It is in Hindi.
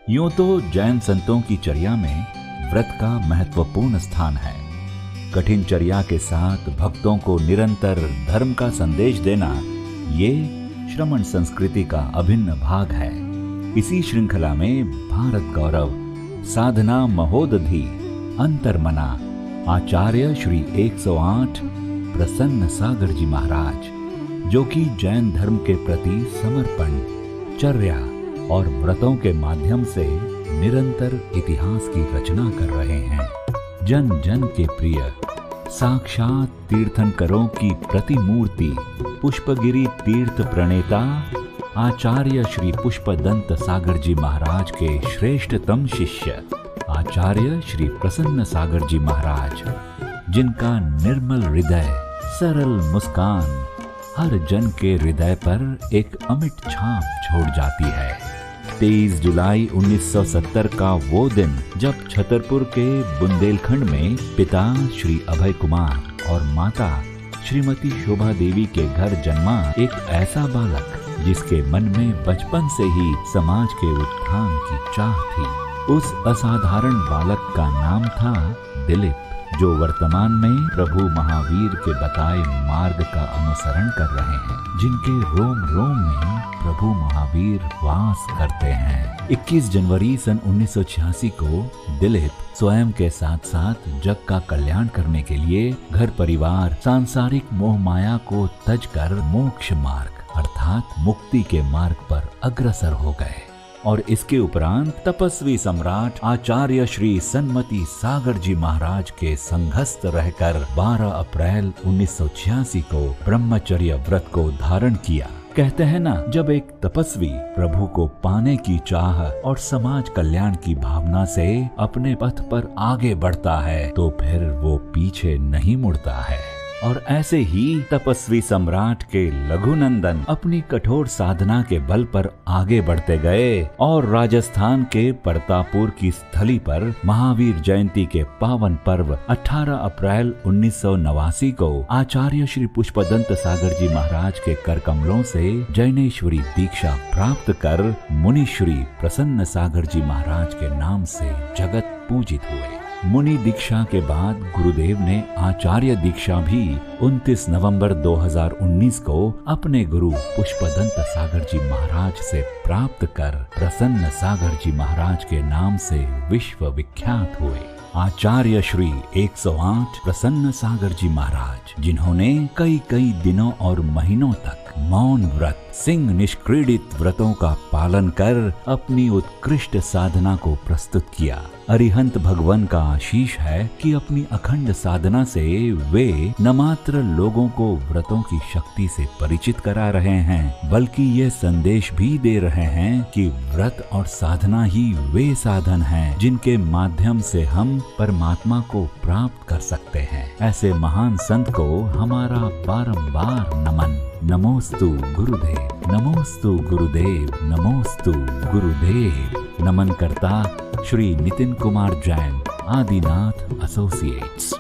यूं तो जैन संतों की चर्या में व्रत का महत्वपूर्ण स्थान है। कठिन चर्या के साथ भक्तों को निरंतर धर्म का संदेश देना ये श्रमण संस्कृति का अभिन्न भाग है। इसी श्रृंखला में भारत गौरव साधना महोदधि अंतर्मना आचार्य श्री 108 प्रसन्न सागर जी महाराज, जो कि जैन धर्म के प्रति समर्पण, चर्या और व्रतों के माध्यम से निरंतर इतिहास की रचना कर रहे हैं। जन जन के प्रिय साक्षात तीर्थंकरों की प्रतिमूर्ति पुष्पगिरी तीर्थ प्रणेता आचार्य श्री पुष्पदंत सागर जी महाराज के श्रेष्ठतम शिष्य आचार्य श्री प्रसन्न सागर जी महाराज, जिनका निर्मल हृदय, सरल मुस्कान हर जन के हृदय पर एक अमिट छाप छोड़ जाती है। 23 जुलाई 1970 का वो दिन जब छतरपुर के बुंदेलखंड में पिता श्री अभय कुमार और माता श्रीमती शोभा देवी के घर जन्मा एक ऐसा बालक जिसके मन में बचपन से ही समाज के उत्थान की चाह थी। उस असाधारण बालक का नाम था दिलीप, जो वर्तमान में प्रभु महावीर के बताए मार्ग का अनुसरण कर रहे हैं, जिनके रोम रोम में प्रभु महावीर वास करते हैं। 21 जनवरी सन 1986 को दिलीप स्वयं के साथ साथ जग का कल्याण करने के लिए घर परिवार सांसारिक मोह माया को तज कर मोक्ष मार्ग अर्थात मुक्ति के मार्ग पर अग्रसर हो गए और इसके उपरांत तपस्वी सम्राट आचार्य श्री सन्मति सागर जी महाराज के संघस्थ रहकर 12 अप्रैल 1986 को ब्रह्मचर्य व्रत को धारण किया। कहते हैं ना, जब एक तपस्वी प्रभु को पाने की चाह और समाज कल्याण की भावना से अपने पथ पर आगे बढ़ता है तो फिर वो पीछे नहीं मुड़ता है। और ऐसे ही तपस्वी सम्राट के लघुनंदन अपनी कठोर साधना के बल पर आगे बढ़ते गए और राजस्थान के परतापुर की स्थली पर महावीर जयंती के पावन पर्व 18 अप्रैल 1989 को आचार्य श्री पुष्पदंत सागर जी महाराज के कर कमलों से जैनेश्वरी दीक्षा प्राप्त कर मुनि श्री प्रसन्न सागर जी महाराज के नाम से जगत पूजित हुए। मुनि दीक्षा के बाद गुरुदेव ने आचार्य दीक्षा भी 29 नवंबर 2019 को अपने गुरु पुष्पदंत सागर जी महाराज से प्राप्त कर प्रसन्न सागर जी महाराज के नाम से विश्व विख्यात हुए। आचार्य श्री 108 प्रसन्न सागर जी महाराज, जिन्होंने कई दिनों और महीनों तक मौन व्रत, सिंह निष्क्रीडित व्रतों का पालन कर अपनी उत्कृष्ट साधना को प्रस्तुत किया। अरिहंत भगवान का आशीष है कि अपनी अखंड साधना से वे न मात्र लोगों को व्रतों की शक्ति से परिचित करा रहे हैं, बल्कि ये संदेश भी दे रहे हैं कि व्रत और साधना ही वे साधन हैं जिनके माध्यम से हम परमात्मा को प्राप्त कर सकते हैं। ऐसे महान संत को हमारा बारंबार नमन। नमोस्तु गुरुदेव, नमोस्तु गुरुदेव, नमोस्तु गुरुदेव। नमन करता श्री नितिन कुमार जैन, आदिनाथ एसोसिएट्स।